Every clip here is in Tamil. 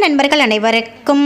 நண்பர்கள் அனைவருக்கும்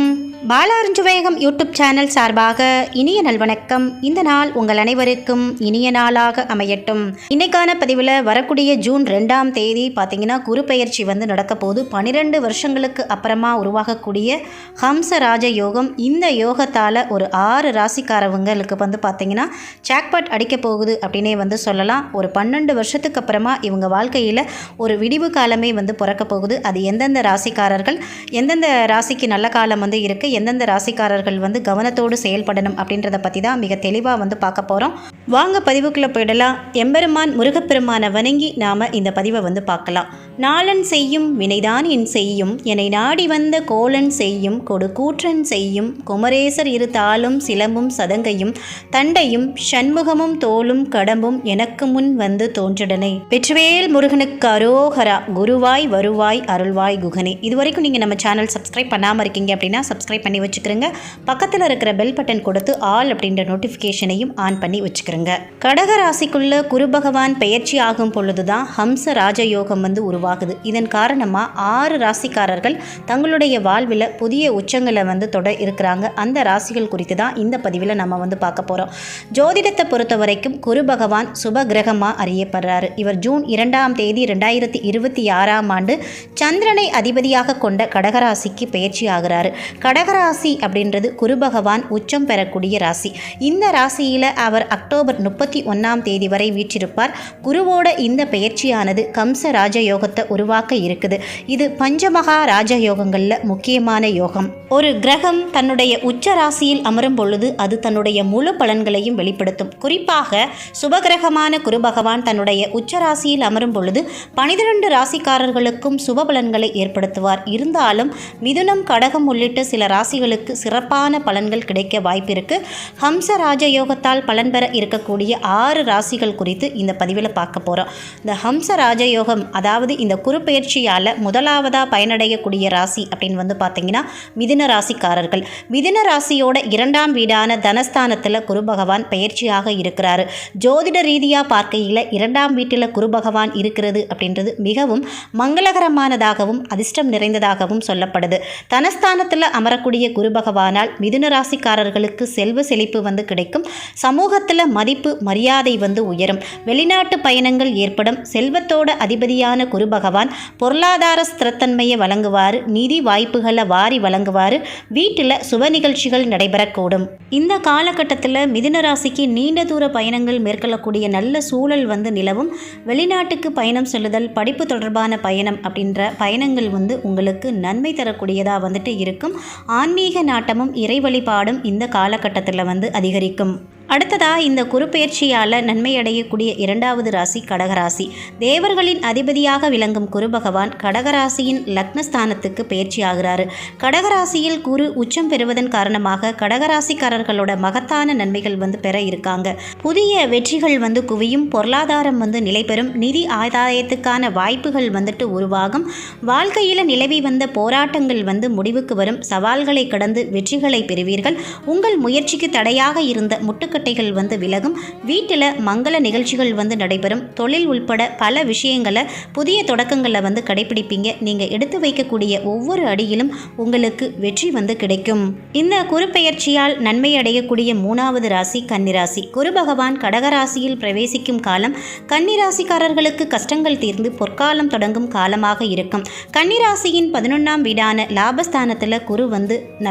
பாலாரஞ்சுவேகம் யூடியூப் சேனல் சார்பாக இனிய நல்வணக்கம். இந்த நாள் உங்கள் அனைவருக்கும் இனிய நாளாக அமையட்டும். இன்னைக்கான பதிவில் வரக்கூடிய ஜூன் 2ஆம் தேதி பார்த்தீங்கன்னா குரு பெயர்ச்சி நடக்க போது 12 வருஷங்களுக்கு அப்புறமா உருவாகக்கூடிய ஹம்சராஜ யோகம். இந்த யோகத்தால் ஒரு 6 ராசிக்காரவங்களுக்கு பார்த்தீங்கன்னா ஜாக்பாட் அடிக்க போகுது அப்படின்னே சொல்லலாம். ஒரு 12 வருஷத்துக்கு அப்புறமா இவங்க வாழ்க்கையில் ஒரு விடிவு காலமே பிறக்க போகுது. அது எந்தெந்த ராசிக்காரர்கள், எந்தெந்த ராசிக்கு நல்ல காலம் இருக்குது, எந்தெந்த ராசிக்காரர்கள் கவனத்தோடு செயல்படணும் அப்படின்றத பற்றி தான் மிக தெளிவாக பார்க்க போகிறோம். வாங்க பதிவுக்குள்ளே போயிடலாம். எம்பெருமான் முருகப்பெருமானை வணங்கி நாம் இந்த பதிவை பார்க்கலாம். நாளன் செய்யும் வினைதான் என் செய்யும், என்னை நாடி வந்த கோலன் செய்யும், கொடு கூற்றன் செய்யும், குமரேசர் இரு தாளும் சிலம்பும் சதங்கையும் தண்டையும் சண்முகமும் தோளும் கடம்பும் எனக்கு முன் தோன்றிடனை. வெற்றிவேல் முருகனுக்கு அரோகரா, குருவாய் வருவாய் அருள்வாய் குகனே. இதுவரைக்கும் நீங்கள் நம்ம சேனல் சப்ஸ்கிரைப் பண்ணாமல் இருக்கீங்க அப்படின்னா சப்ஸ்கிரைப் பண்ணி வச்சுக்கிறோங்க. பக்கத்தில் இருக்கிற பெல் பட்டன் கொடுத்து ஆல் அப்படின்ற நோட்டிஃபிகேஷனையும் ஆன் பண்ணி வச்சுக்கிறோங்க. கடகராசிக்குள்ள குரு பகவான் பெயர்ச்சி ஆகும் பொழுதுதான் ஹம்ச ராஜயோகம் உருவாகுது. இதன் காரணமாக 6 ராசிக்காரர்கள் தங்களுடைய வாழ்வில் புதிய உச்சங்களை தொட இருக்கிறாங்க. அந்த ராசிகள் குறித்து தான் இந்த பதிவில் நம்ம பார்க்க போகிறோம். ஜோதிடத்தை பொறுத்த வரைக்கும் குரு பகவான் சுப கிரகமாக அறியப்படுறாரு. இவர் ஜூன் 2ஆம் தேதி 2026ஆம் ஆண்டு சந்திரனை அதிபதியாக கொண்ட கடகராசிக்கு பெயர்ச்சி ஆகிறாரு. கடகராசி அப்படின்றது குரு பகவான் உச்சம் பெறக்கூடிய ராசி. இந்த ராசியில் அவர் அக்டோபர் 31ஆம் தேதி வரை வீற்றிருப்பார். குருவோட இந்த பெயர்ச்சியானது கம்ச ராஜயோகத்தை உருவாக்க இருக்குது. இது பஞ்சமகா ராஜயோகங்களில் முக்கியமான யோகம். ஒரு கிரகம் தன்னுடைய உச்ச ராசியில் அமரும் பொழுது அது தன்னுடைய முழு பலன்களையும் வெளிப்படுத்தும். குறிப்பாக சுபகிரகமான குரு பகவான் தன்னுடைய உச்ச ராசியில் அமரும் பொழுது 12 ராசிக்காரர்களுக்கும் சுப பலன்களை ஏற்படுத்துவார். இருந்தாலும் மிதுனம், கடகம் உள்ளிட்ட சில ராசிகளுக்கு சிறப்பான பலன்கள் கிடைக்க வாய்ப்பு இருக்கு. ஹம்ச ராஜயோகத்தால் பலன் பெற இருக்கக்கூடிய 6 ராசிகள் குறித்து இந்த பதிவில் பார்க்க போகிறோம். இந்த ஹம்ச ராஜயோகம், அதாவது இந்த குரு பெயர்ச்சியால் முதலாவதாக பயனடையக்கூடிய ராசி அப்படின்னு பார்த்தீங்கன்னா மிதுன ராசிக்காரர்கள். மிதுன ராசியோட 2ஆம் வீடான தனஸ்தானத்தில் குரு பகவான் பெயர்ச்சியாக இருக்கிறாரு. ஜோதிட ரீதியாக பார்க்கையில் 2ஆம் வீட்டில் குரு பகவான் இருக்கிறது அப்படின்றது மிகவும் மங்களகரமானதாகவும் அதிர்ஷ்டம் நிறைந்ததாகவும் சொல்லப்படுது. தனஸ்தானத்தில் அமரக்கூடிய குரு பகவானால் மிதுன ராசிக்காரர்களுக்கு செல்வ செழிப்பு கிடைக்கும். சமூகத்தில் மதிப்பு மரியாதை உயரும். வெளிநாட்டு பயணங்கள் ஏற்படும். செல்வத்தோட அதிபதியான குரு பகவான் பொருளாதார ஸ்திரத்தன்மையை வழங்குவார். நிதி வாய்ப்புகளை வாரி வழங்குவார். வீட்டில் சுப நிகழ்ச்சிகள் நடைபெறக்கூடும். இந்த காலகட்டத்தில் மிதுன ராசிக்கு நீண்ட தூர பயணங்கள் மேற்கொள்ளக்கூடிய நல்ல சூழல் நிலவும். வெளிநாட்டுக்கு பயணம் செல்லுதல், படிப்பு தொடர்பான பயணம் அப்படின்ற பயணங்கள் உங்களுக்கு நன்மை தரக்கூடியதாக இருக்கும். ஆன்மீக நாட்டமும் இறை வழிபாடும் இந்த காலகட்டத்தில் அதிகரிக்கும். அடுத்ததாக இந்த குரு பெயர்ச்சியால் நன்மை அடையக்கூடிய 2வது ராசி கடகராசி. தேவர்களின் அதிபதியாக விளங்கும் குரு பகவான் கடகராசியின் லக்னஸ்தானத்துக்கு பெயர்ச்சி ஆகிறாரு. கடகராசியில் குரு உச்சம் பெறுவதன் காரணமாக கடகராசிக்காரர்களோட மகத்தான நன்மைகள் பெற இருக்காங்க. புதிய வெற்றிகள் குவியும். பொருளாதாரம் நிலை பெறும். நிதி ஆதாயத்துக்கான வாய்ப்புகள் உருவாகும். வாழ்க்கையில் நிலவி வந்த போராட்டங்கள் முடிவுக்கு வரும். சவால்களை கடந்து வெற்றிகளை பெறுவீர்கள். உங்கள் முயற்சிக்கு தடையாக இருந்த முட்டுக்கட்டைகள் விலகும். வீட்டில் மங்கள நிகழ்ச்சிகள் நடைபெறும். தொழில் உள்பட பல விஷயங்களை, புதிய தொடக்கங்களை கடைபிடிப்பீங்க. நீங்கள் எடுத்து வைக்கக்கூடிய ஒவ்வொரு அடியிலும் உங்களுக்கு வெற்றி கிடைக்கும். இந்த குரு பெயர்ச்சியால் நன்மை அடையக்கூடிய 3வது ராசி கன்னிராசி. குரு பகவான் கடகராசியில் பிரவேசிக்கும் காலம் கன்னிராசிக்காரர்களுக்கு கஷ்டங்கள் தீர்ந்து பொற்காலம் தொடங்கும் காலமாக இருக்கும். கன்னிராசியின் 11ஆம் வீடான லாபஸ்தானத்தில் குரு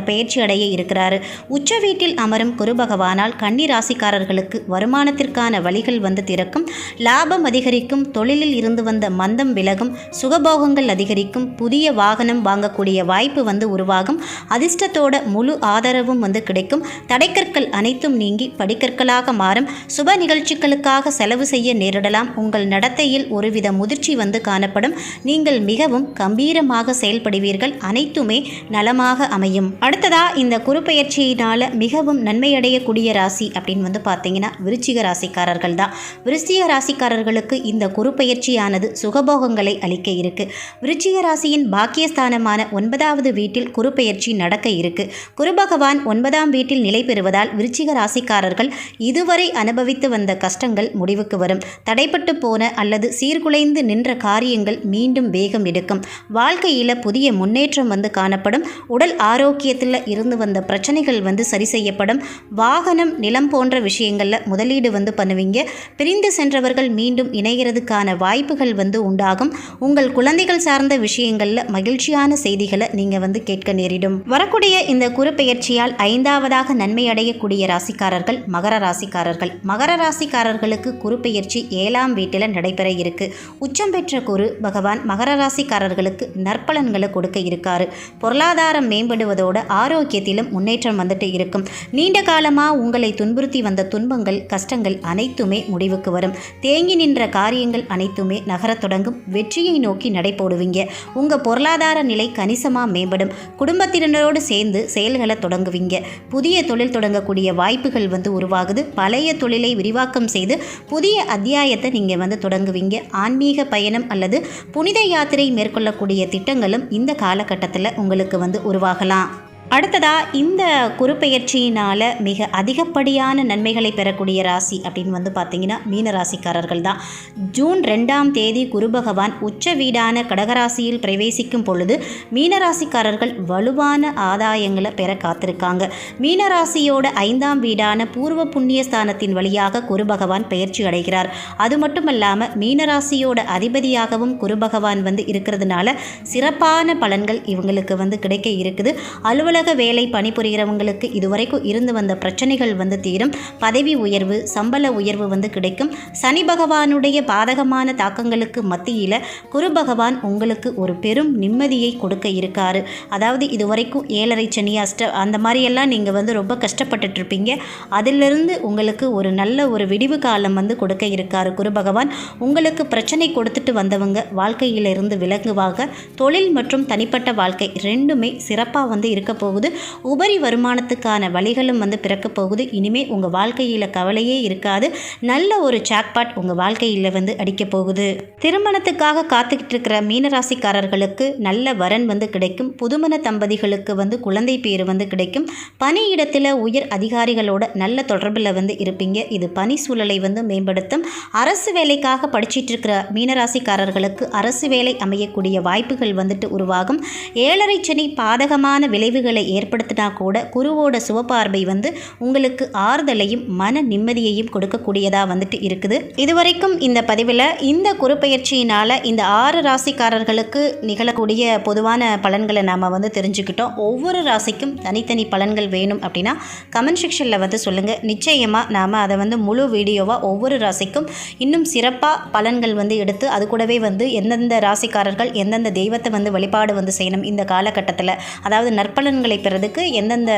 பெயர்ச்சி அடைய இருக்கிறாரு. உச்ச வீட்டில் அமரும் குரு பகவானால் ராசிக்காரர்களுக்கு வருமானத்திற்கான வழிகள் திறக்கும். லாபம் அதிகரிக்கும். தொழிலில் இருந்து வந்த மந்தம் விலகும். சுகபோகங்கள் அதிகரிக்கும். புதிய வாகனம் வாங்கக்கூடிய வாய்ப்பு உருவாகும். அதிர்ஷ்டத்தோட முழு ஆதரவும் கிடைக்கும். தடைக்கற்கள் அனைத்தும் நீங்கி படிக்கற்களாக மாறும். சுப நிகழ்ச்சிகளுக்காக செலவு செய்ய நேரிடலாம். உங்கள் நடத்தையில் ஒருவித முதிர்ச்சி காணப்படும். நீங்கள் மிகவும் கம்பீரமாக செயல்படுவீர்கள். அனைத்துமே நலமாக அமையும். அடுத்ததா இந்த குரு பெயர்ச்சியினால மிகவும் நன்மையடையக்கூடிய ராசி அப்படின்னு வந்து பார்த்தீங்கன்னா விருச்சிக ராசிக்காரர்கள் தான். விருச்சிக ராசிக்காரர்களுக்கு இந்த குரு பெயர்ச்சியானது சுகபோகங்களை அளிக்க இருக்கு. விருச்சிக ராசியின் பாக்கியஸ்தானமான 9வது வீட்டில் குரு பெயர்ச்சி நடக்க இருக்கு. குரு பகவான் 9ஆம் வீட்டில் நிலை பெறுவதால் விருச்சிக ராசிக்காரர்கள் இதுவரை அனுபவித்து வந்த கஷ்டங்கள் முடிவுக்கு வரும். தடைப்பட்டு போன அல்லது சீர்குலைந்து நின்ற காரியங்கள் மீண்டும் வேகம் எடுக்கும். வாழ்க்கையில் புதிய முன்னேற்றம் வந்து காணப்படும். உடல் ஆரோக்கியத்தில் இருந்து வந்த பிரச்சனைகள் வந்து சரி செய்யப்படும். வாகனம், நிலம் போன்ற விஷயங்களில் முதலீடு வந்து பண்ணுவீங்க. பிரிந்து சென்றவர்கள் மீண்டும் இணைகிறதுக்கான வாய்ப்புகள் வந்து உண்டாகும். உங்கள் குழந்தைகள் சார்ந்த விஷயங்களில் மகிழ்ச்சியான செய்திகளை நீங்கள் வந்து கேட்க நேரிடும். வரக்கூடிய இந்த குரு பெயர்ச்சியால் 5வதாக நன்மை அடையக்கூடிய ராசிக்காரர்கள் மகர ராசிக்காரர்கள். மகர ராசிக்காரர்களுக்கு குரு பெயர்ச்சி 7ஆம் வீட்டில் நடைபெற இருக்கு. உச்சம் பெற்ற குரு பகவான் மகர ராசிக்காரர்களுக்கு நற்பலன்களை கொடுக்க இருக்காரு. பொருளாதாரம் மேம்படுவதோட ஆரோக்கியத்திலும் முன்னேற்றம் வந்துட்டு இருக்கும். நீண்ட காலமாக உங்களை துன்புறுத்தி வந்த துன்பங்கள், கஷ்டங்கள் அனைத்துமே முடிவுக்கு வரும். தேங்கி நின்ற காரியங்கள் அனைத்துமே நகரத் தொடங்கும். வெற்றியை நோக்கி நடை போடுவீங்க. உங்கள் பொருளாதார நிலை கணிசமாக மேம்படும். குடும்பத்தினரோடு சேர்ந்து செயல்களை தொடங்குவீங்க. புதிய தொழில் தொடங்கக்கூடிய வாய்ப்புகள் வந்து உருவாகுது. பழைய தொழிலை விரிவாக்கம் செய்து புதிய அத்தியாயத்தை நீங்கள் வந்து தொடங்குவீங்க. ஆன்மீக பயணம் அல்லது புனித யாத்திரை மேற்கொள்ளக்கூடிய திட்டங்களும் இந்த காலகட்டத்தில் உங்களுக்கு வந்து உருவாகலாம். அடுத்ததாக இந்த குரு பெயர்ச்சியினால் மிக அதிகப்படியான நன்மைகளை பெறக்கூடிய ராசி அப்படின்னு வந்து பார்த்தீங்கன்னா மீன ராசிக்காரர்கள் தான். ஜூன் 2ஆம் தேதி குரு பகவான் உச்ச வீடான கடகராசியில் பிரவேசிக்கும் பொழுது மீனராசிக்காரர்கள் வலுவான ஆதாயங்களை பெற காத்திருக்காங்க. மீனராசியோட 5ஆம் வீடான பூர்வ புண்ணிய ஸ்தானத்தின் வழியாக குரு பகவான் பெயர்ச்சி அடைகிறார். அது மட்டும் இல்லாமல் மீனராசியோட அதிபதியாகவும் குரு பகவான் வந்து இருக்கிறதுனால சிறப்பான பலன்கள் இவங்களுக்கு வந்து கிடைக்க இருக்குது. அலுவலக வேலை பணிபுரிகிறவங்களுக்கு இதுவரைக்கும் இருந்து வந்த பிரச்சனைகள் வந்து தீரும். பதவி உயர்வு, சம்பள உயர்வு வந்து கிடைக்கும். சனி பகவானுடைய பாதகமான தாக்கங்களுக்கு மத்தியில் குரு பகவான் உங்களுக்கு ஒரு பெரும் நிம்மதியை கொடுக்க இருக்காரு. அதாவது இதுவரைக்கும் 7.5 சனி, அந்த மாதிரியெல்லாம் நீங்கள் வந்து ரொம்ப கஷ்டப்பட்டுட்டு இருப்பீங்க. அதிலிருந்து உங்களுக்கு ஒரு நல்ல ஒரு விடிவு காலம் வந்து கொடுக்க இருக்காரு குரு பகவான். உங்களுக்கு பிரச்சனை கொடுத்துட்டு வந்தவங்க வாழ்க்கையிலிருந்து விலகுவாக. தொழில் மற்றும் தனிப்பட்ட வாழ்க்கை ரெண்டுமே சிறப்பாக வந்து இருக்க போகுது. உபரி வருமானத்துக்கான வழிகளும் வந்து பிறக்க போகுது. இனிமே உங்கள் வாழ்க்கையில் கவலையே இருக்காது. நல்ல ஒரு ஜாக்பாட் உங்கள் வாழ்க்கையில் வந்து அடிக்க போகுது. திருமணத்துக்காக காத்துக்கிட்டு இருக்கிற மீனராசிக்காரர்களுக்கு நல்ல வரன் வந்து கிடைக்கும். புதுமண தம்பதிகளுக்கு வந்து குழந்தை பேர் வந்து கிடைக்கும். பணியிடத்தில் உயர் அதிகாரிகளோட நல்ல தொடர்பில் வந்து இருப்பீங்க. இது பணி சூழலை வந்து மேம்படுத்தும். அரசு வேலைக்காக படிச்சிட்டு இருக்கிற மீனராசிக்காரர்களுக்கு அரசு வேலை அமையக்கூடிய வாய்ப்புகள் வந்துட்டு உருவாகும். 7.5 சனி பாதகமான விளைவுகளை ஏற்படுத்தினா கூட குருவோட சுவபார்வை வந்து உங்களுக்கு ஆறுதலையும் மன நிம்மதியையும் கொடுக்கக்கூடியதாக வந்துட்டு இருக்குது. இதுவரைக்கும் இந்த பதிவில் இந்த குரு பெயர்ச்சியினால் இந்த 6 ராசிக்காரர்களுக்கு நிகழக்கூடிய பொதுவான பலன்களை நாம் வந்து தெரிஞ்சுக்கிட்டோம். ஒவ்வொரு ராசிக்கும் தனித்தனி பலன்கள் வேணும் அப்படின்னா கமெண்ட் செக்ஷனில் வந்து சொல்லுங்கள். நிச்சயமாக நாம் அதை வந்து முழு வீடியோவாக ஒவ்வொரு ராசிக்கும் இன்னும் சிறப்பாக பலன்கள் வந்து எடுத்து அது கூடவே வந்து எந்தெந்த ராசிக்காரர்கள் எந்தெந்த தெய்வத்தை வந்து வழிபாடு வந்து செய்யணும் இந்த காலகட்டத்தில், அதாவது நற்பலன்களை பெறதுக்கு எந்தெந்த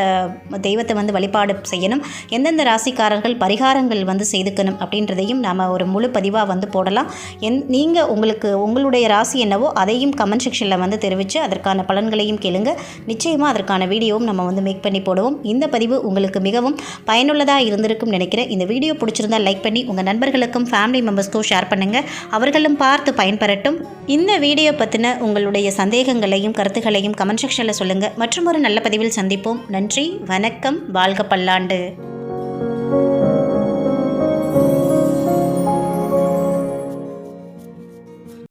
தெய்வத்தை வந்து வழிபாடு செய்யணும், எந்தெந்த ராசிக்காரர்கள் பரிகாரங்கள் வந்து செய்துக்கணும் அப்படின்றதையும் நாம் ஒரு முழு பதிவாக வந்து போடலாம். நீங்கள் உங்களுடைய ராசி என்னவோ அதையும் கமெண்ட் செக்ஷனில் வந்து தெரிவித்து அதற்கான பலன்களையும் கேளுங்க. நிச்சயமாக அதற்கான வீடியோவும் நம்ம வந்து மேக் பண்ணி போடுவோம். இந்த பதிவு உங்களுக்கு மிகவும் பயனுள்ளதாக இருந்திருக்கும் நினைக்கிறேன். இந்த வீடியோ பிடிச்சிருந்தால் லைக் பண்ணி உங்கள் நண்பர்களுக்கும் ஃபேமிலி மெம்பர்ஸ்க்கும் ஷேர் பண்ணுங்கள். அவர்களும் பார்த்து பயன்பெறட்டும். இந்த வீடியோ பற்றின உங்களுடைய சந்தேகங்களையும் கருத்துக்களையும் கமெண்ட் செக்ஷனில் சொல்லுங்கள். மற்றும் ஒரு நல்ல பதிவில் சந்திப்போம். நன்றி, வணக்கம், வாழ்க பல்லாண்டு.